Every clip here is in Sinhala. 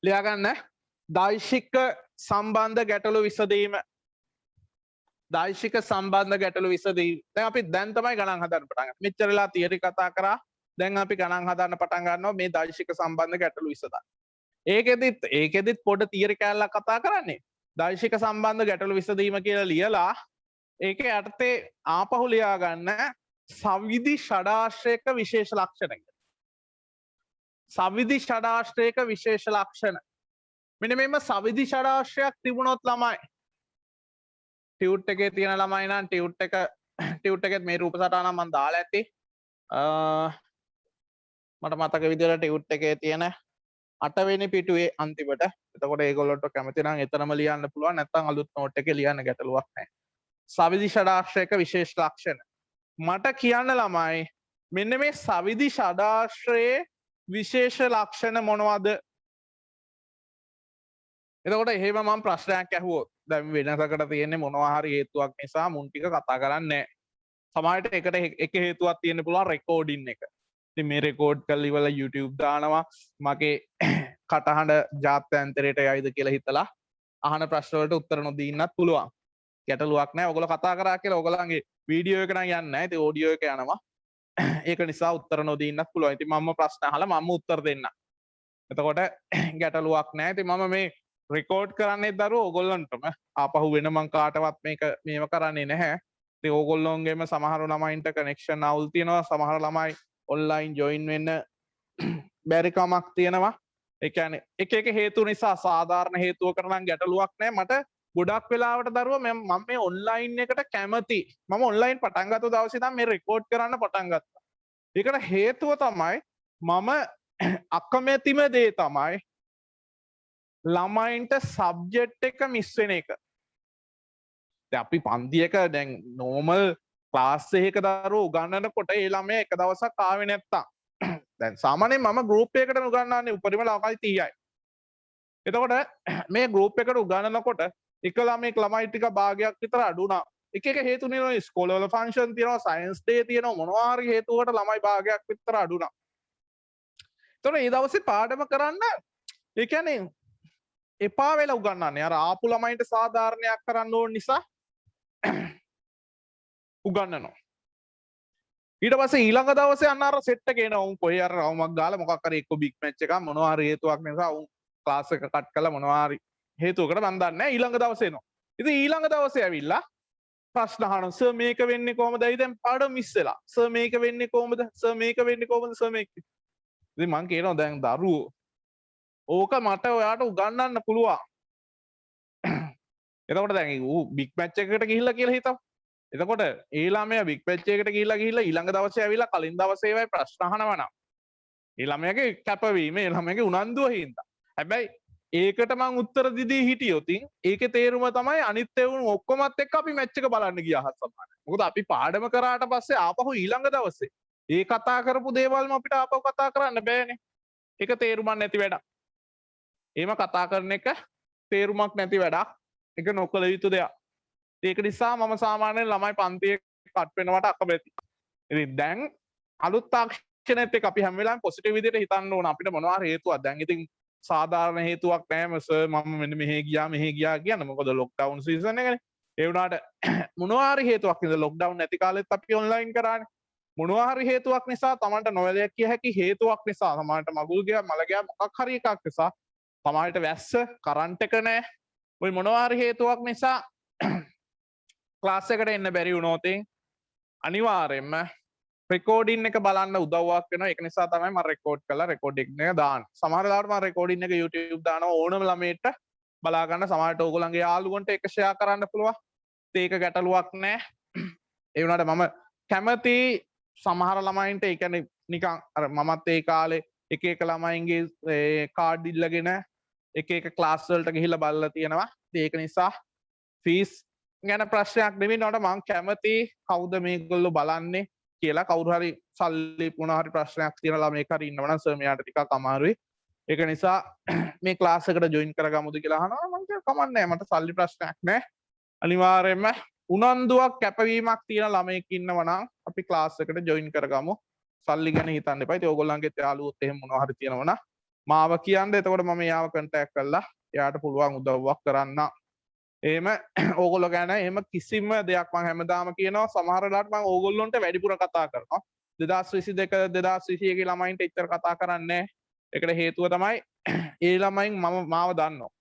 ලියා ගන්න දෛශික සම්බන්ධ ගැටලු විසඳීම. දෛශික සම්බන්ධ ගැටලු විසඳීම. දැන් අපි දැන් තමයි ගණන් හදන්න පටන් ගන්නේ. මෙච්චර වෙලා තියරි කතා කරා. දැන් අපි ගණන් හදන්න පටන් ගන්නවා මේ දෛශික සම්බන්ධ ගැටලු විසඳන්න. ඒකෙදිත් පොඩ තියරි කැලලක් කතා කරන්නේ. දෛශික සම්බන්ධ ගැටලු විසඳීම කියලා ලියලා ඒකේ යටතේ ආපහු ලියා ගන්න සවිධි ෂඩාශ්‍රයක විශේෂ ලක්ෂණ. සවිධි ෂඩාශ්‍රයක විශේෂ ලක්ෂණ. මෙන්න මෙම සවිධි ෂඩාශ්‍රයක් තිබුණොත් ළමයි ටියුට් එකේ තියෙන ළමයි නම් ටියුට් එකෙත් මේ රූප සටහන මම දාලා ඇති. මට මතක විදිහට ටියුට් එකේ තියෙන 8 වෙනි පිටුවේ අන්තිමට. එතකොට ඒගොල්ලන්ට කැමති නම් එතරම් ලියන්න පුළුවන්. නැත්නම් අලුත් නෝට් එකේ ලියන්න ගැටලුවක් නැහැ. සවිධි ෂඩාශ්‍රයක විශේෂ ලක්ෂණ. මට කියන්න ළමයි මෙන්න මේ සවිධි ෂඩාශ්‍රයේ විශේෂ ලක්ෂණ මොනවද? එතකොට එහෙම මම ප්‍රශ්නයක් ඇහුවොත් දැන් වෙනසකට තියෙන්නේ මොනවා හරි හේතුවක් නිසා මුන් ටික කතා කරන්නේ නැහැ. සමහරට එකට එක හේතුවක් තියෙන්න පුළුවන් රෙකෝඩින් එක. ඉතින් මේ රෙකෝඩ් කරලා ඉවල YouTube දානවා මගේ කටහඬ ජාත්‍යන්තරයට යයිද කියලා හිතලා අහන ප්‍රශ්න වලට උත්තර නොදීන්නත් පුළුවන්. ගැටලුවක් නැහැ. ඔයගොල්ලෝ කතා කරා කියලා ඔයගොල්ලන්ගේ වීඩියෝ එක නම් යන්නේ නැහැ. ඉතින් ඔඩියෝ එක යනවා. ඒක නිසා උත්තර නොදීන්නත් පුළුවන්. ඉතින් මම ප්‍රශ්න අහලා මම උත්තර දෙන්නම්. එතකොට ගැටලුවක් නැහැ. ඉතින් මම මේ රෙකෝඩ් කරන්නේ දරුවෝ ඕගොල්ලන්ටම ආපහු වෙන මං කාටවත් මේව කරන්නේ නැහැ. ඉතින් ඕගොල්ලොන්ගේම සමහර ළමයින්ට කනෙක්ෂන් අවුල් තියෙනවා. සමහර ළමයි ඔන්ලයින් ජොයින් වෙන්න බැරි කමක් තියෙනවා. ඒ කියන්නේ එක හේතු නිසා සාධාරණ හේතුවකට නම් ගැටලුවක් නැහැ. මට ගොඩක් වෙලාවට දරුවෝ මම මේ ඔන්ලයින් එකට කැමති. මම ඔන්ලයින් පටන් ගත්ත දවසේ ඉඳන් මේ රෙකෝඩ් කරන්න පටන් ගත්තා. ඒකට හේතුව තමයි මම අකමැතිම දේ තමයි ළමයින්ට සබ්ජෙක්ට් එක මිස් වෙන එක. දැන් අපි පන්තියක දැන් නෝමල් ක්ලාස් එකක දරුවෝ උගන්වනකොට ඒ ළමයා එක දවසක් ආවේ නැත්තම් දැන් සාමාන්‍යයෙන් මම ගෲප් එකකට උගන්වන්නේ උපරිම ළමයි 30යි. එතකොට මේ ගෲප් එකට උගන්වනකොට එක ළමයි ටික භාගයක් විතර අඩු වුණා. එක හේතු තියෙනවා ඉස්කෝලේ වල ෆන්ක්ෂන් තියෙනවා සයන්ස් ඩේ තියෙනවා මොනවා හරි හේතුවකට ළමයි භාගයක් විතර අඩු වුණා. එතකොට මේ දවසේ පාඩම කරන්න ඒ කියන්නේ එපා වෙලා උගන්වන්නේ. අර ආපු ළමයින්ට සාධාරණයක් කරන්න ඕන නිසා උගන්වනවා. ඊට පස්සේ ඊළඟ දවසේ අන්න අර සෙට් එක එනවා. උන් කොහේ අර රවුමක් ගාලා මොකක් හරි එක්ක බිග් මැච් එකක් මොනවා හරි හේතුවක් නිසා උන් ක්ලාස් එක කට් කළා මොනවා හරි හේතුවකට මම දන්නේ නැහැ. ඊළඟ දවසේ එනවා. ඉතින් ඊළඟ දවසේ ඇවිල්ලා ප්‍රශ්න අහනවා. සර් මේක වෙන්නේ කොහොමද? දැන් පාඩම මිස් වෙලා. සර් මේක වෙන්නේ කොහොමද? සර් මේක වෙන්නේ කොහොමද? සර් මේක. ඉතින් මං කියනවා දැන් දරුවෝ ඕක මට ඔයාට උගන්වන්න පුළුවන්. එතකොට දැන් ඌ බිග් මැච් එකකට ගිහිල්ලා කියලා හිතමු. එතකොට ඒ ළමයා බිග් මැච් එකකට ගිහිල්ලා ඊළඟ දවසේ ඇවිල්ලා කලින් දවසේ ඒවයි ප්‍රශ්න අහනවා නම් ඒ ළමයාගේ කැපවීම ඒ ළමයාගේ උනන්දුව හින්දා. හැබැයි ඒකට මං උත්තර දිදී හිටියොත් ඒකේ තේරුම තමයි අනිත් ඒවුන් ඔක්කොමත් එක්ක අපි මැච් එක බලන්න ගියා සමාන. මොකද අපි පාඩම කරාට පස්සේ ආපහු ඊළඟ දවසේ ඒ කතා කරපු දේවල්ම අපිට ආපහු කතා කරන්න බෑනේ. ඒක තේරුමක් නැති වැඩක්. එහෙම කතා කරන එක තේරුමක් නැති වැඩක්. ඒක නොකළ යුතු දෙයක්. ඒක නිසා මම සාමාන්‍යයෙන් ළමයි පන්තියේ කට් වෙනවට අකමැති. ඉතින් දැන් අලුත් තාක්ෂණයත් එක්ක අපි හැම වෙලාවෙම පොසිටිව් විදිහට හිතන්න ඕන. අපිට මොනවා හරි හේතුවක් දැන් ඉතින් සාධාරණ හේතුවක් නැහැ සර් මම මෙන්න මෙහෙ ගියා කියන්න. මොකද ලොක්ඩවුන් සීසන් එකනේ. ඒ වුණාට මොනවා හරි හේතුවක් නිසා ලොක්ඩවුන් නැති කාලෙත් අපි ඔන්ලයින් කරානේ. මොනවා හරි හේතුවක් නිසා Tamanට නොවැළැක් කිය හැකි හේතුවක් නිසා Tamanට මගුල් ගියා මල ගියා මොකක් හරි එකක් නිසා Tamanට වැස්ස කරන්ට් එක නැහැ. ওই මොනවා හරි හේතුවක් නිසා ක්ලාස් එකට එන්න බැරි වුණොත් අනිවාර්යයෙන්ම රෙකෝඩින් එක බලන්න උදව්වක් වෙනවා. ඒක නිසා තමයි මම රෙකෝඩ් කරලා රෙකෝඩින් එක දාන්නේ. සමහර වෙලාවට මම රෙකෝඩින් එක YouTube දානවා ඕනම ළමයට බලා ගන්න. සමහරට ඕගොල්ලන්ගේ යාළුවන්ට ඒක ෂෙයා කරන්න පුළුවන්. ඒක ගැටලුවක් නෑ. ඒ වුණාට මම කැමති සමහර ළමයින්ට ඒ කියන්නේ නිකන් අර මමත් ඒ කාලේ එක ළමයින්ගේ කාඩ් ඉල්ලගෙන එක ක්ලාස් වලට ගිහිල්ලා බලලා තියෙනවා. ඒක නිසා ෆීස් ගැන ප්‍රශ්නයක් නෙවෙයි නෝට මම කැමති කවුද මේගොල්ලෝ බලන්නේ කියලා කවුරු හරි සල්ලි මොනවා හරි ප්‍රශ්නයක් තියෙන ළමයෙක් හරි ඉන්නවනම් සර් මෙයාට ටිකක් අමාරුයි. ඒක නිසා මේ ක්ලාස් එකට ජොයින් කරගමුද කියලා අහනවා. මම කියනවා කමක් නැහැ මට සල්ලි ප්‍රශ්නයක් නැහැ. අනිවාර්යයෙන්ම උනන්දුවක් කැපවීමක් තියෙන ළමයෙක් ඉන්නවනම් අපි ක්ලාස් එකට ජොයින් කරගමු. සල්ලි ගැන හිතන්න එපා. ඉතින් ඕගොල්ලන්ගේ යාළුවොත් එහෙම මොනවා හරි තියෙනවනම් මාව කියන්න. එතකොට මම යාව කන්ටැක්ට් කරලා එයාට පුළුවන් උදව්වක් කරන්න. එහෙම ඕගොල්ලෝ ගැන එහෙම කිසිම දෙයක් මම හැමදාම කියනවා. සමහර වෙලාවට මම ඕගොල්ලොන්ට වැඩිපුර කතා කරනවා. 2022 2021 ළමයින්ට එච්චර කතා කරන්නේ නැහැ. ඒකට හේතුව තමයි ඒ ළමයින් මාව දන්නවා.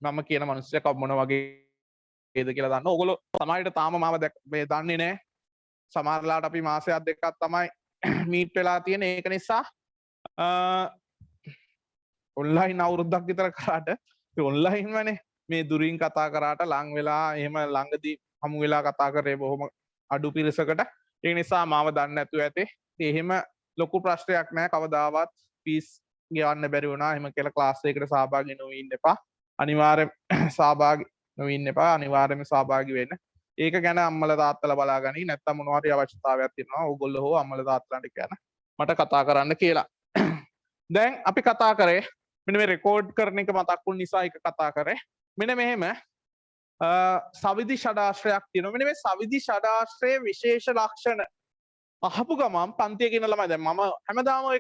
මම කියන මිනිස්සෙක් මොන වගේද කියලා දන්නවා. ඕගොල්ලෝ සමහරවිට තාම මාව මේ දන්නේ නැහැ. සමහර වෙලාවට අපි මාසයක් දෙකක් තමයි මීට් වෙලා තියෙන. ඒක නිසා ඔන්ලයින් අවුරුද්දක් විතර කරාට ඔන්ලයින් වනේ මේ දුරින් කතා කරාට ලං වෙලා එහෙම ළඟදී හමු වෙලා කතා කරේ බොහොම අඩු පිරිසකට. ඒ නිසා මාව දන්නේ නැතුව ඇතේ. එහෙම ලොකු ප්‍රශ්නයක් නැහැ. කවදාවත් ෆීස් ගෙවන්න බැරි වුණා එහෙම කියලා ක්ලාස් එකකට සහභාගී නොවී ඉන්න එපා. අනිවාර්යෙන් සහභාගී නොවී ඉන්න එපා. අනිවාර්යෙන්ම සහභාගී වෙන්න. ඒක ගැන අම්මලා තාත්තලා බලාගනි. නැත්තම් මොනවා හරි අවශ්‍යතාවයක් තියෙනවා ඕගොල්ලෝ හෝ අම්මලා තාත්තලාට කියන මට කතා කරන්න කියලා. දැන් අපි කතා කරේ මෙන්න මේ රෙකෝඩ් කරන එක මතක් වුන නිසා ඒක කතා කරේ. මෙන්න මෙහෙම සවිදි ෂඩාශ්‍රයක් තියෙනවා. මෙන්න මේ සවිදි ෂඩාශ්‍රයේ විශේෂ ලක්ෂණ අහපු ගමන් පන්තියේ ඉන්න ළමයි දැන් මම හැමදාම ඔය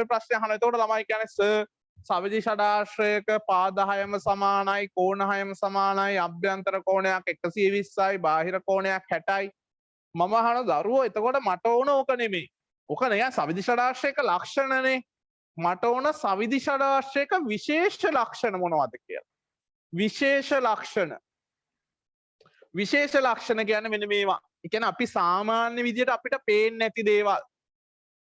ප්‍රශ්නේ අහනවා. එතකොට ළමයි කියන්නේ සර් සවිදි ෂඩාශ්‍රයක පාද 6ම සමානයි, කෝණ 6ම සමානයි, අභ්‍යන්තර කෝණයක් 120යි, බාහිර කෝණයක් 60යි. මම අහන දරුවෝ එතකොට මට ඕන ඕක නෙමෙයි. ඕක නෑ සවිදි ෂඩාශ්‍රයක ලක්ෂණනේ. මට ඕන සවිදි ෂඩාශ්‍රයක විශේෂ ලක්ෂණ මොනවද කියලා. විශේෂ ලක්ෂණ. විශේෂ ලක්ෂණ කියන්නේ මෙන්න මේවා. ඒ කියන්නේ අපි සාමාන්‍ය විදිහට අපිට පේන්නේ නැති දේවල්.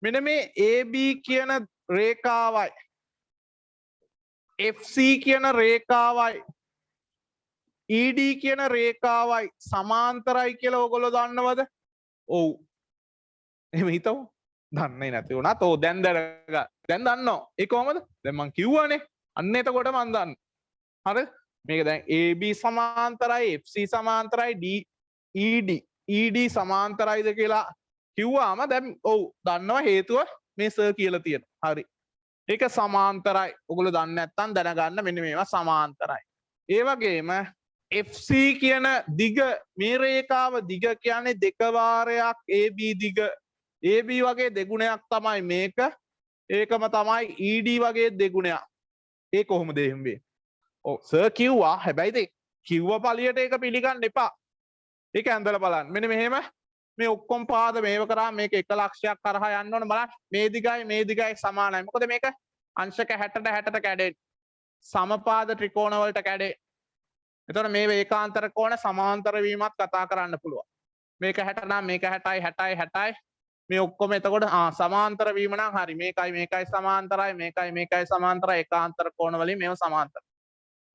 මෙන්න මේ AB කියන රේඛාවයි FC කියන රේඛාවයි ED කියන රේඛාවයි සමාන්තරයි කියලා ඕගොල්ලෝ දන්නවද? ඔව්. එහෙම හිතමු. දන්නේ නැති වුණාත් ඔව් දැන් දන්නවා. ඒ කොහමද? දැන් මං කිව්වනේ. අන්න එතකොට මං දන්නවා. හරිද? මේක දැන් AB සමාන්තරයි FC සමාන්තරයි ED සමාන්තරයිද කියලා කිව්වාම දැන් ඔව් දන්නවා හේතුව මේ සර් කියලා තියෙනවා. හරි. ඒක සමාන්තරයි. ඔයගොල්ලෝ දන්නේ නැත්නම් දැනගන්න මෙන්න මේවා සමාන්තරයි. ඒ වගේම FC කියන දිග මේ රේඛාව දිග කියන්නේ දෙක වාරයක් AB දිග. AB වගේ දෙගුණයක් තමයි මේක. ඒකම තමයි ED වගේ දෙගුණයක්. ඒ කොහොමද එහෙම වෙන්නේ? ඔව් සර් කිව්වා. හැබැයි ඉතින් කිව්ව පළියට ඒක පිළිගන්න එපා. ඒක ඇඳලා බලන්න. මෙන්න මෙහෙම මේ ඔක්කොම පාද මේව කරා මේක 1 ලක්ෂයක් කරහා යන්න ඕන බලන්න. මේ දිගයි සමානයි. මොකද මේක අංශක 60ට කැඩෙන්නේ. සමපාද ත්‍රිකෝණ වලට කැඩේ. එතකොට මේ ඒකාන්තර කෝණ සමාන්තර වීමත් කතා කරන්න පුළුවන්. මේක 60 නම් මේක 60යි 60යි මේ ඔක්කොම එතකොට සමාන්තර වීම නම් හරි. මේකයි සමාන්තරයි මේකයි සමාන්තරයි ඒකාන්තර කෝණ වලින් මේව සමාන්තර.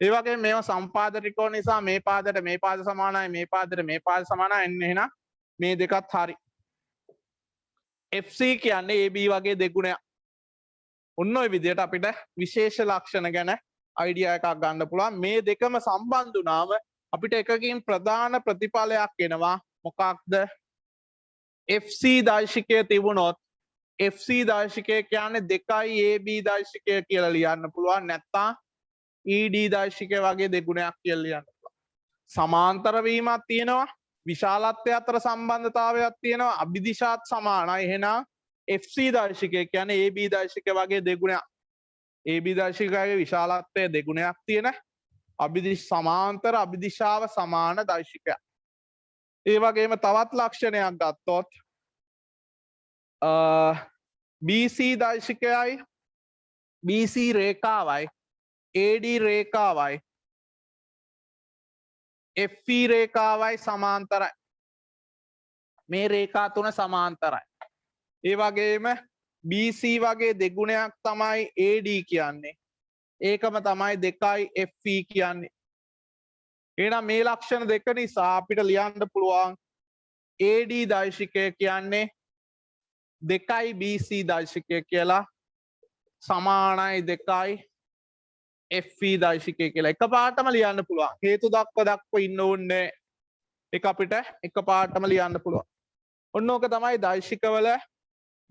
ඒ වගේම මේව සම්පාද ත්‍රිකෝණ නිසා මේ පාදයට මේ පාද සමානයි මේ පාදයට මේ පාද සමානයි එන්නේ එහෙනම් මේ දෙකත් හරි. FC කියන්නේ AB වගේ දෙගුණයක්. ඔන්න ඔය විදිහට අපිට විශේෂ ලක්ෂණ ගැන අයිඩියා එකක් ගන්න පුළුවන්. මේ දෙකම සම්බන්ධ වුණාම අපිට එකකින් ප්‍රධාන ප්‍රතිඵලයක් එනවා. මොකක්ද? FC දර්ශකය තිබුණොත් FC දර්ශකය කියන්නේ 2යි AB දර්ශකය කියලා ලියන්න පුළුවන්. නැත්නම් ED දර්ශකය වගේ දෙගුණයක් කියලා ලියන්න පුළුවන්. සමාන්තර වීමක් තියෙනවා. විශාලත්වය අතර සම්බන්ධතාවයක් තියෙනවා. අභිදිශාත් සමානයි. එහෙනම් FC දර්ශකය කියන්නේ AB දර්ශකය වගේ දෙගුණයක්. AB දර්ශකයේ විශාලත්වය දෙගුණයක් තියෙන සමාන්තර අභිදිශාව සමාන දර්ශකයක්. ඒ වගේම තවත් ලක්ෂණයක් ගත්තොත් BC දර්ශකයයි BC රේඛාවයි AD රේඛාවයි FE රේඛාවයි සමාන්තරයි. මේ රේඛා තුන සමාන්තරයි. ඒ වගේම BC වගේ දෙගුණයක් තමයි AD කියන්නේ. ඒකම තමයි 2යි FE කියන්නේ. එහෙනම් මේ ලක්ෂණ දෙක නිසා අපිට ලියන්න පුළුවන් AD දර්ශකය කියන්නේ 2යි BC දර්ශකය කියලා සමානයි 2යි FE දර්ශකය කියලා එකපාරටම ලියන්න පුළුවන්. හේතු දක්ව ඉන්න ඕනේ. ඒක අපිට එකපාරටම ලියන්න පුළුවන්. ඔන්න ඕක තමයි දර්ශකවල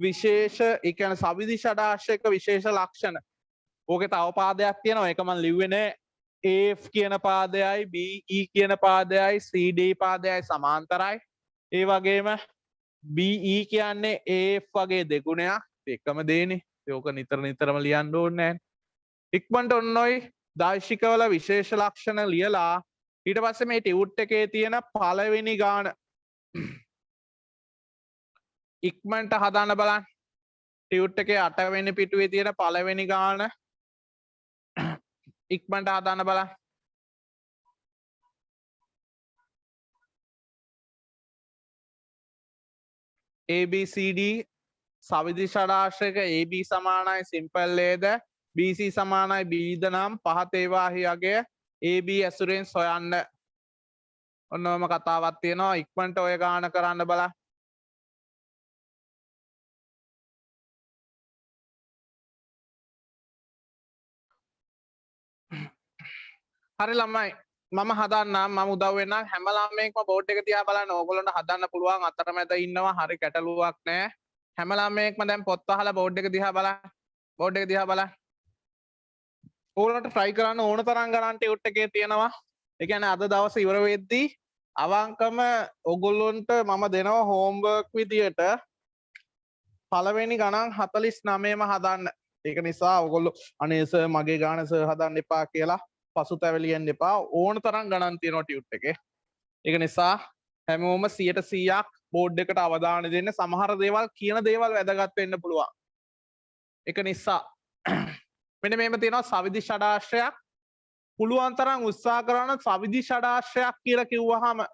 විශේෂ ඒ කියන්නේ සවිදි ෂඩාශ්‍රයක විශේෂ ලක්ෂණ. ඕකේ තව පාදයක් තියෙනවා. ඒක මම ලිව්වේ නෑ. AF කියන පාදයයි BE කියන පාදයයි CD පාදයයි සමාන්තරයි. ඒ වගේම BE කියන්නේ AF වගේ දෙගුණයක්. එකම දෙන්නේ. ඕක නිතර නිතරම ලියන්න ඕනේ නැහැ. ඉක්මනට ඔන්න ඔය දාර්ශනිකවල විශේෂ ලක්ෂණ ලියලා ඊට පස්සේ මේ ටියුට් එකේ තියෙන පළවෙනි ගාන ඉක්මනට හදාන්න බලන්න. ටියුට් එකේ 8 වෙනි පිටුවේ තියෙන පළවෙනි ගාන ඉක්මනට හදාන්න බලන්න. ABCD සවිදි ෂඩාශ්‍රයක AB සමානයි සිම්පල් Aද BC සමානයි Bද නම් පහත ඒවාහි අගය AB ඇසුරෙන් සොයන්න. ඔන්නෝම කතාවක් තියෙනවා. ඉක්මනට ඔය ගාන කරන්න බලන්න. හරි ළමයි මම හදන්නම් මම උදව් වෙන්නම් හැම ළමයෙක්ම බෝඩ් එක දිහා බලන්න ඕගොල්ලන්ට හදන්න පුළුවන් අතරමැද ඉන්නවා හරි ගැටලුවක් නැහැ හැම ළමයෙක්ම දැන් පොත් අහලා බෝඩ් එක දිහා බලන්න ඕගොල්ලන්ට try කරන්න ඕන තරම් ගණන් ටියුට් එකේ තියෙනවා ඒ කියන්නේ අද දවසේ ඉවර වෙද්දී අවංකම ඕගොල්ලන්ට මම දෙනවා homework විදියට පළවෙනි ගණන් 49ම හදන්න ඒක නිසා ඕගොල්ලෝ අනේ සර් මගේ ගාන සර් හදන්න එපා කියලා පසුතැවිලියෙන් එපා ඕන තරම් ගණන් තියෙනවා ටියුට් එකේ. ඒක නිසා හැමෝම 100%ක් බෝඩ් එකට අවධානය දෙන්න. සමහර දේවල් කියන දේවල් වැදගත් වෙන්න පුළුවන්. ඒක නිසා මෙන්න මේම තියෙනවා සවිදි ෂඩාශ්‍රයක්. පුළුවන් තරම් උත්සාහ කරන සවිදි ෂඩාශ්‍රයක් කියලා කිව්වහම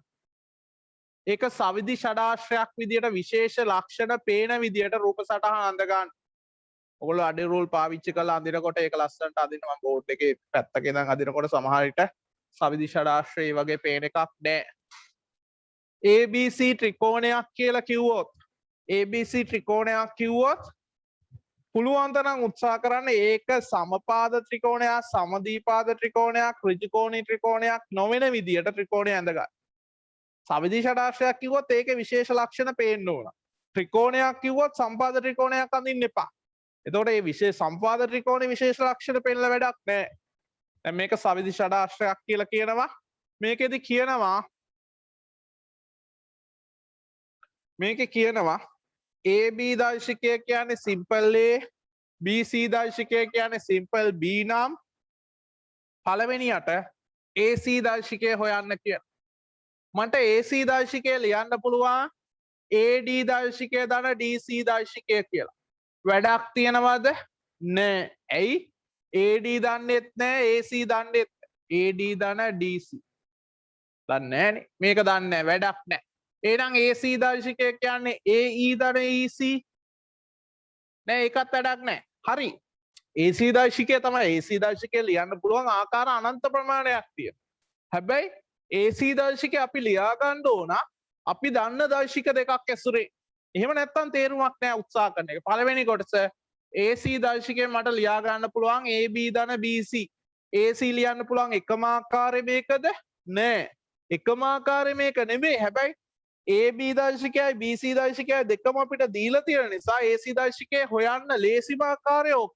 ඒක සවිදි ෂඩාශ්‍රයක් විදියට විශේෂ ලක්ෂණ පේන විදියට රූප සටහන අඳ ගන්න. ඔගොල්ලෝ අඩේ රූල් පාවිච්චි කරලා අඳිනකොට ඒක ලස්සනට අඳින්න මම බෝඩ් එකේ පැත්තක ඉඳන් අඳිනකොට සමහර විට සවිදි ෂඩාශ්‍රය වගේ පේන එකක් නැහැ. ABC ත්‍රිකෝණයක් කියලා කිව්වොත් ABC ත්‍රිකෝණයක් කිව්වොත් පුළුවන් තරම් උත්සාහ කරන්න ඒක සමපාද ත්‍රිකෝණයක් සමදීපාද ත්‍රිකෝණයක් ඍජුකෝණී ත්‍රිකෝණයක් නොවන විදියට ත්‍රිකෝණය ඇඳ ගන්න. සවිදි ෂඩාශ්‍රයක් කිව්වොත් ඒකේ විශේෂ ලක්ෂණ පේන්න ඕන. ත්‍රිකෝණයක් කිව්වොත් සම්පාද ත්‍රිකෝණයක් අඳින්න එපා. එතකොට මේ විශේෂ සම්පාද ත්‍රිකෝණේ විශේෂ ලක්ෂණ පෙන්නලා වැඩක් නැහැ. දැන් මේක සවිදි ෂඩාශ්‍රයක් කියලා කියනවා. මේකෙදි කියනවා AB දර්ශකය කියන්නේ සිම්පල් A BC දර්ශකය කියන්නේ සිම්පල් B නම් පළවෙනියට AC දර්ශකය හොයන්න කියන. මට AC දර්ශකය ලියන්න පුළුවන් AD දර්ශකය දන DC දර්ශකය කියලා. වැඩක් තියෙනවද නෑ ඇයි AD දන්නෙත් නෑ AC දන්නෙත් AD දන DC දන්නේ මේක දන්නේ වැඩක් නෑ එහෙනම් AC දර්ශකය කියන්නේ AE දන EC නෑ ඒකත් වැඩක් නෑ හරි AC දර්ශකය තමයි AC දර්ශකය ලියන්න පුළුවන් ආකාර අනන්ත ප්‍රමාණයක් තියෙනවා හැබැයි AC දර්ශකය අපි ලියා ගන්න ඕන අපි දන්න දර්ශක දෙකක් ඇසුරේ එහෙම නැත්තම් තේරුමක් නෑ උත්සාහ කරන එක. පළවෙනි කොටස AC දර්ශකයෙන් මට ලියා ගන්න පුළුවන් AB ධන BC. AC ලියන්න පුළුවන් එකම ආකාරය මේකද? නෑ. එකම ආකාරය මේක නෙමෙයි. හැබැයි AB දර්ශකයයි BC දර්ශකයයි දෙකම අපිට දීලා තියෙන නිසා AC දර්ශකය හොයන්න ලේසිම ආකාරය ඕක.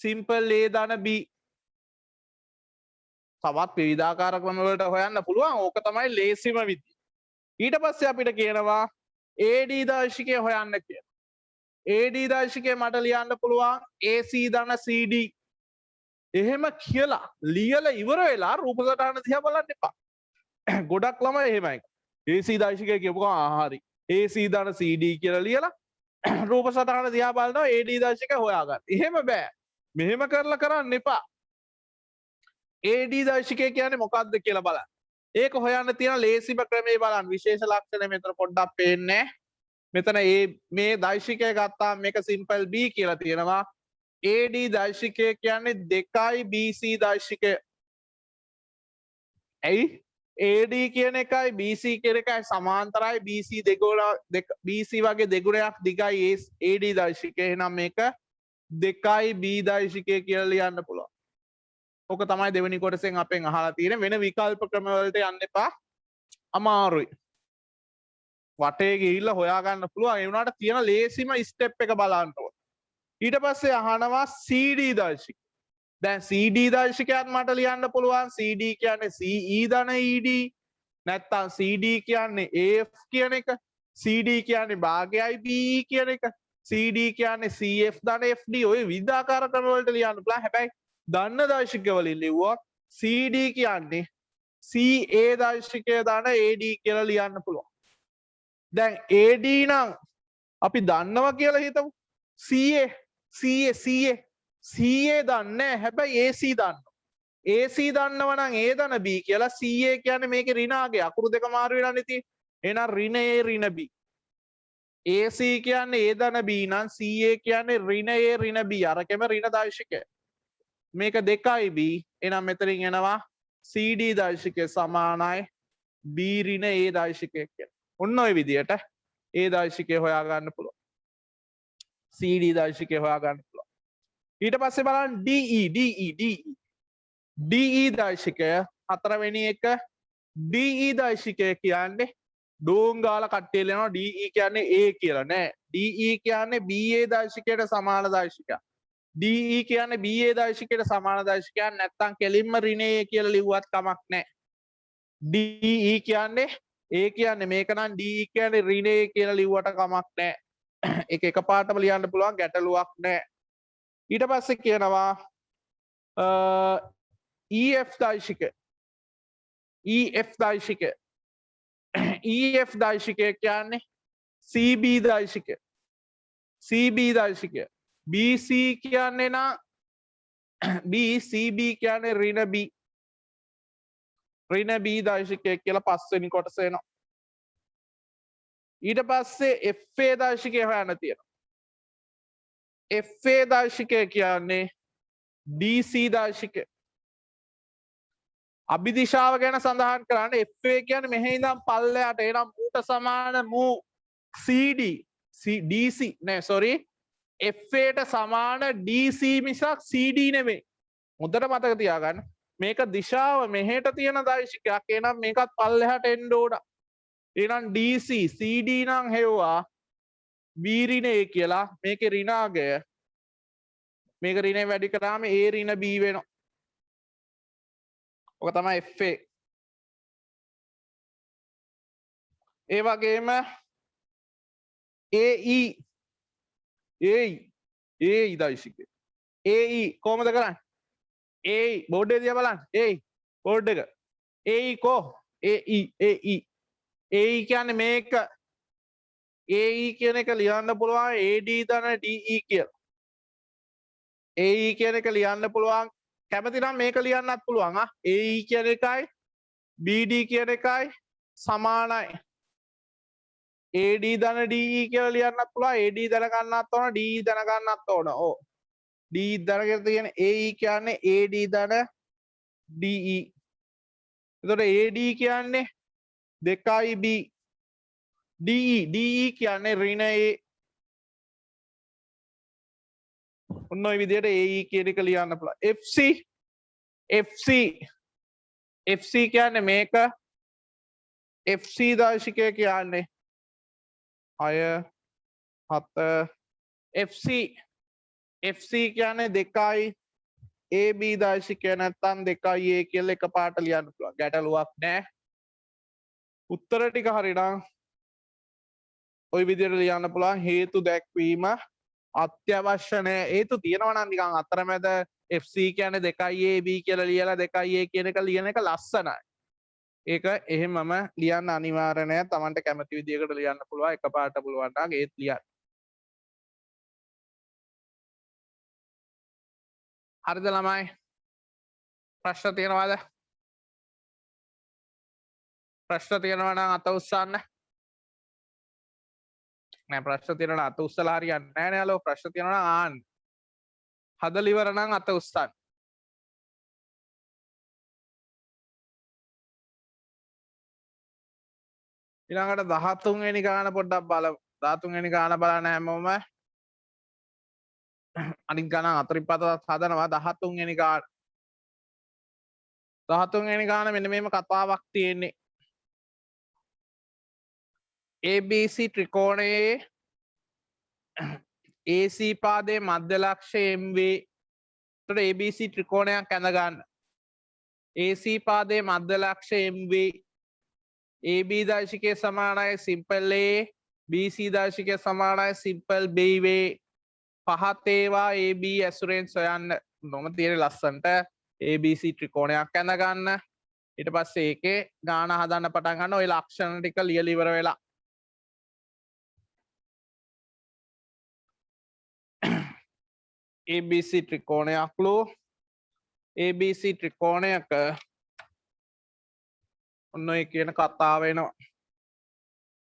simple A ධන B. තවත් විවිධාකාර ක්‍රම වලට හොයන්න පුළුවන්. ඕක තමයි ලේසිම විදිය. ඊට පස්සේ අපිට කියනවා AD දර්ශකය හොයන්න කියලා. AD දර්ශකය මට ලියන්න පුළුවන් AC ධන CD. එහෙම කියලා ලියලා ඉවර වෙලා රූප සටහන දිහා බලන්න එපා. ගොඩක් ළමයි එහෙමයි. AC දර්ශකය කියපු ගමන් හරි. AC ධන CD කියලා ලියලා රූප සටහන දිහා බලනවා AD දර්ශකය හොයාගන්න. එහෙම බෑ. මෙහෙම කරලා කරන්න එපා. AD දර්ශකය කියන්නේ මොකක්ද කියලා බලන්න. ඒක හොයන්න තියෙන ලේසිම ක්‍රමේ බලන්න. විශේෂ ලක්ෂණ මෙතන පොඩ්ඩක් පේන්නේ. මෙතන මේ දර්ශකය ගත්තාම මේක සිම්පල් B කියලා තියෙනවා. AD දර්ශකය කියන්නේ 2යි BC දර්ශකය. ඇයි? AD කියන එකයි BC කියන එකයි සමාන්තරයි BC BC වගේ දෙගුණයක් දිගයි AD දර්ශකය. එහෙනම් මේක 2යි B දර්ශකය කියලා ලියන්න පුළුවන්. ඕක තමයි දෙවෙනි කොටසෙන් අපෙන් අහලා තියෙන වෙන විකල්ප ක්‍රම වලට යන්න එපා. අමාරුයි. වටේ ගිහිල්ලා හොයාගන්න පුළුවන්. ඒ වුණාට තියෙන ලේසිම ස්ටෙප් එක බලන්න ඕන. ඊට පස්සේ අහනවා CD දර්ශකය. දැන් CD දර්ශකයක් මට ලියන්න පුළුවන්. CD කියන්නේ CE ධන ED. නැත්තම් CD කියන්නේ AF කියන එක. CD කියන්නේ භාගයයි BE කියන එක. CD කියන්නේ CF ධන FD ඔය විවිධාකාර ක්‍රම වලට ලියන්න පුළුවන්. හැබැයි දන්න දර්ශක වලින් ලිව්වොත් CD කියන්නේ CA දර්ශකය ධන AD කියලා ලියන්න පුළුවන්. දැන් AD නම් අපි දන්නවා කියලා හිතමු. CA දන්නේ හැබැයි AC දන්නවා. AC දන්නව නම් A ධන B කියලා CA කියන්නේ මේකේ ඍණාගේ අකුරු දෙක මාරු වෙලා නැති. එහෙනම් ඍණ A ඍණ B. AC කියන්නේ A ධන B නම් CA කියන්නේ ඍණ A ඍණ B අරකෙම ඍණ දර්ශකය. මේක 2යි B. එහෙනම් මෙතනින් එනවා CD දර්ශකය සමානයි B ඍණ A දර්ශකය කියලා. ඔන්න ඔය විදියට A දර්ශකය හොයා ගන්න පුළුවන්. CD දර්ශකය හොයා ගන්න පුළුවන්. ඊට පස්සේ බලන්න DE දර්ශකය හතරවෙනි එක DE දර්ශකය කියන්නේ ඩෝංගාල කට්ටිය ලියනවා DE කියන්නේ A කියලා නෑ. DE කියන්නේ BA දර්ශකයට සමාන දර්ශකයක්. DE කියන්නේ BA දර්ශකයට සමාන දර්ශකයක් නැත්නම් කෙලින්ම ඍණ A කියලා ලිව්වත් කමක් නෑ. DE කියන්නේ A කියන්නේ මේක නම් DE කියන්නේ ඍණ A කියලා ලිව්වට කමක් නෑ. ඒක එකපාරටම ලියන්න පුළුවන් ගැටලුවක් නෑ. ඊට පස්සේ කියනවා EF දර්ශකය. EF දර්ශකය. EF දර්ශකය කියන්නේ CB දර්ශකය. CB දර්ශකය. BC කියන්නේ නම් BCB කියන්නේ ඍණ B. ඍණ B දර්ශකය කියලා පස්වෙනි කොටස එනවා. ඊට පස්සේ FA දර්ශකය හොයන්න තියෙනවා. FA දර්ශකය කියන්නේ DC දර්ශකය. අභිදිශාව ගැන සඳහන් කරන්න FA කියන්නේ මෙහෙ ඉඳන් පල්ලෙහාට එනම් මූට සමාන මූ CD DC නෑ sorry FA ට සමාන DC මිසක් CD නෙමෙයි. හොඳට මතක තියාගන්න. මේක දිශාව මෙහෙට තියෙන දර්ශකයක්. එහෙනම් මේකත් පල්ලෙහාට එන්න ඕන. එහෙනම් DC CD නම් හෙව්වා B ඍණ A කියලා. මේකේ ඍණාගය මේක ඍණේ වැඩි කරාම A ඍණ B වෙනවා. ඔක තමයි FA. ඒ වගේම AE දර්ශකය. AE කොහොමද කරන්නේ? AE බෝඩ් එක දිහා බලන්න. AE බෝඩ් එක. AE කො? AE කියන්නේ මේක. AE කියන එක ලියන්න පුළුවන් AD ධන DE කියලා. AE කියන එක ලියන්න පුළුවන් කැමති නම් මේක ලියන්නත් පුළුවන්. AE කියන එකයි BD කියන එකයි සමානයි. AD ධන DE කියලා ලියන්නත් පුළුවන්. AD දැනගන්නත් ඕන DE දැනගන්නත් ඕන. ඔව්. DE දැනගෙන තියෙන AE කියන්නේ AD ධන DE. එතකොට AD කියන්නේ 2B. DE කියන්නේ ඍණ A. ඔන්න ඔය විදිහට AE කියන එක ලියන්න පුළුවන්. FC කියන්නේ මේක. FC දර්ශකය කියන්නේ 6 7 FC කියන්නේ 2යි AB දර්ශකය නැත්තම් 2යි A කියලා එකපාරට ලියන්න පුළුවන්. ගැටලුවක් නැහැ. උත්තර ටික හරිනම් ওই විදිහට ලියන්න පුළුවන්. හේතු දැක්වීම අත්‍යවශ්‍ය නැහැ. හේතු තියෙනවා නම් නිකන් අතරමැද FC කියන්නේ 2යි AB කියලා ලියලා 2යි A කියන එක ලියන එක ලස්සනයි. ඒක එහෙමම ලියන්න අනිවාර්ය නැහැ. Tamanට කැමති විදිහකට ලියන්න පුළුවන්. එකපාරට පුළුවන් නම් ඒත් ලියන්න. හරිද ළමයි? ප්‍රශ්න තියෙනවද? ප්‍රශ්න තියෙනවා නම් අත උස්සන්න. නෑ ප්‍රශ්න තියෙනවා නම් අත උස්සලා හරියන්නේ නෑ නේ යාළුවෝ. ප්‍රශ්න තියෙනවා නම් ආන්න. හදලා ඉවර නම් අත උස්සන්න. ඊළඟට 13 වෙනි ගාන පොඩ්ඩක් බලමු. 13 වෙනි ගාන බලන්න හැමෝම අනිත් ගාන අතරින් පතවත් හදනවා. 13 වෙනි ගාන 13 වෙනි ගාන මෙන්න මේම කතාවක් තියෙන්නේ. ABC ත්‍රිකෝණයේ AC පාදයේ මධ්‍ය ලක්ෂ්‍ය MV. එතකොට ABC ත්‍රිකෝණයක් ඇඳ ගන්න. AC පාදයේ මධ්‍ය ලක්ෂ්‍ය MV AB දර්ශකයේ සමානයි simple A BC දර්ශකය සමානයි සිම්පල් B වේ පහත් ඒවා AB ඇසුරෙන් සොයන්න නොම තියෙන ලස්සන්ට ABC ත්‍රිකෝණයක් ඇඳ ගන්න ඊට පස්සේ ඒකේ ගාන හදන්න පටන් ගන්න ඔය ලක්ෂණ ටික ලියලා ඉවර වෙලා ABC ත්‍රිකෝණයක්ලු ABC ත්‍රිකෝණයක ඔන්න ඔය කියන කතාව වෙනවා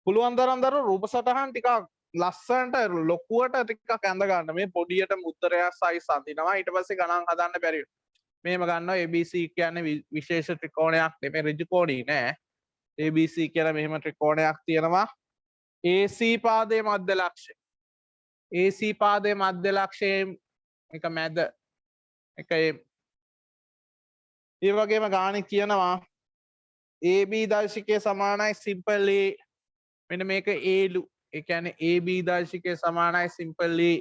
පුළුවන් තරම් රූප සටහන් ටිකක් ලස්සනට ලොකුවට ටිකක් ඇඳ ගන්න මේ පොඩියට උත්තරයක් සයිස් අඳිනවා ඊට පස්සේ ගණන් හදන්න බැරි මෙහෙම ගන්නවා ABC කියන්නේ විශේෂ ත්‍රිකෝණයක් නෙමෙයි ඍජු කෝණී නෑ ABC කියලා මෙහෙම ත්‍රිකෝණයක් තියෙනවා AC පාදයේ මධ්‍ය ලක්ෂය AC පාදයේ මධ්‍ය ලක්ෂයේ එක මැද එක ඒ වගේම ගාණක් කියනවා AB දර්ශකයේ සමානයි සිම්පල් A මෙන්න මේක Aලු ඒ කියන්නේ AB දර්ශකයේ සමානයි සිම්පල් A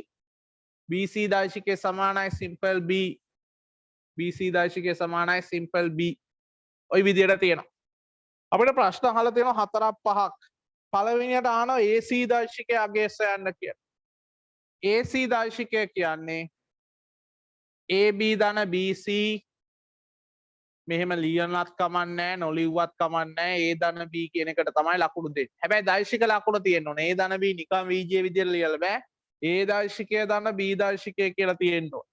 BC දර්ශකයේ සමානයි සිම්පල් B BC දර්ශකයේ සමානයි සිම්පල් B ওই විදිහට තියෙනවා අපිට ප්‍රශ්න අහලා තියෙනවා 4ක් 5ක් පළවෙනියට අහනවා AC දර්ශකයේ අගය සොයන්න කියලා AC දර්ශකය කියන්නේ AB ධන BC මෙහෙම ලියන්නත් කමක් නැහැ නොලිව්වත් කමක් නැහැ A ධන B කියන එකට තමයි ලකුණු දෙන්නේ. හැබැයි දර්ශක ලකුණ තියෙන්න ඕනේ. A ධන B නිකන් VJ විදියට ලියලා බෑ. A දර්ශකය ධන B දර්ශකය කියලා තියෙන්න ඕනේ.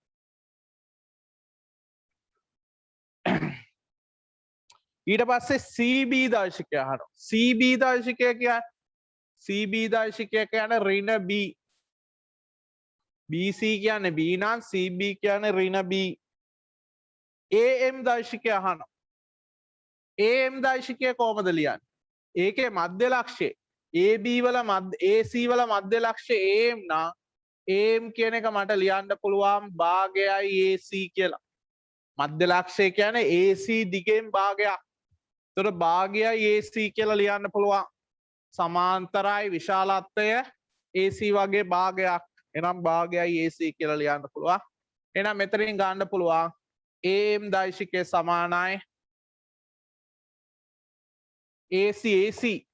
ඊට පස්සේ CB දර්ශකය අහනවා. CB දර්ශකය කියන්නේ ඍණ B. BC කියන්නේ B නම් CB කියන්නේ ඍණ B. AM දර්ශකය අහනවා. AM දර්ශකය කොහොමද ලියන්නේ? ඒකේ මධ්‍ය ලක්ෂය AB වල AC වල මධ්‍ය ලක්ෂය AM නම් AM කියන එක මට ලියන්න පුළුවන් භාගයයි AC කියලා. මධ්‍ය ලක්ෂය කියන්නේ AC දිගෙන් භාගයක්. ඒතර භාගයයි AC කියලා ලියන්න පුළුවන්. සමාන්තරයි විශාලත්වය AC වගේ භාගයක්. එනම් භාගයයි AC කියලා ලියන්න පුළුවන්. එහෙනම් මෙතනින් ගන්න පුළුවන් AM දර්ශකයේ සමානයි AC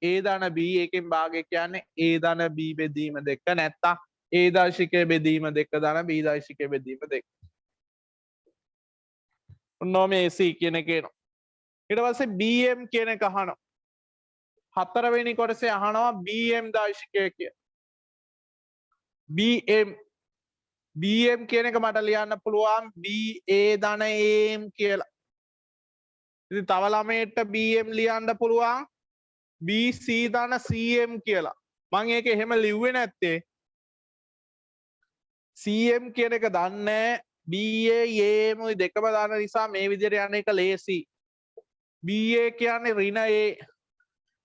A ධන B එකෙන් භාගය කියන්නේ A ධන B බෙදීම 2 නැත්තම් A දර්ශකයේ බෙදීම 2 ධන B දර්ශකයේ බෙදීම 2. ඔන්නෝම AC කියන එක එනවා. ඊට පස්සේ BM කියන එක අහනවා. හතරවෙනි කොටසේ අහනවා BM දර්ශකය කිය. BM කියන එක මට ලියන්න පුළුවන් BA ධන AM කියලා. ඉතින් තව ළමයට BM ලියන්න පුළුවන් BC ධන CM කියලා. මම ඒක එහෙම ලිව්වේ නැත්තේ CM කියන එක දන්නේ BA AM දෙකම දාන නිසා මේ විදිහට යන එක ලේසි. BA කියන්නේ ඍණ A.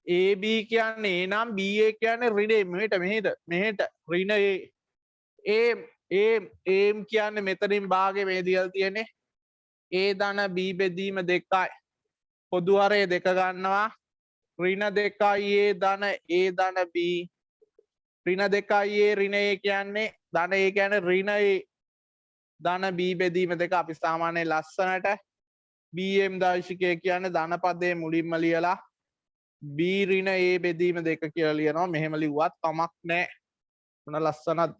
AB කියන්නේ A නම් BA කියන්නේ ඍණ A. මෙහෙට ඍණ A. AM කියන්නේ මෙතනින් භාගේ මේ දියල් තියෙන්නේ A ධන B බෙදීම 2යි. පොදු හරය 2 ගන්නවා. ඍණ 2යි A ධන B. ඍණ 2යි A ඍණ A කියන්නේ ධන A කියන්නේ ඍණ A ධන B බෙදීම 2 අපි සාමාන්‍යයෙන් ලස්සනට BM දර්ශකය කියන්නේ ධන පදයේ මුලින්ම ලියලා B ඍණ A බෙදීම 2 කියලා ලියනවා. මෙහෙම ලිව්වත් කමක් නැහැ. මොන ලස්සනද?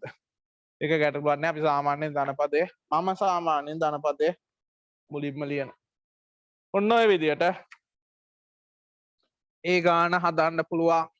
ඒක ගැටලුවක් නැහැ. අපි සාමාන්‍යයෙන් ධනපදයේ මම සාමාන්‍යයෙන් ධනපදයේ මුලින්ම ලියනවා. ඔන්න ඔය විදියට ඒ ගාන හදන්න පුළුවන්.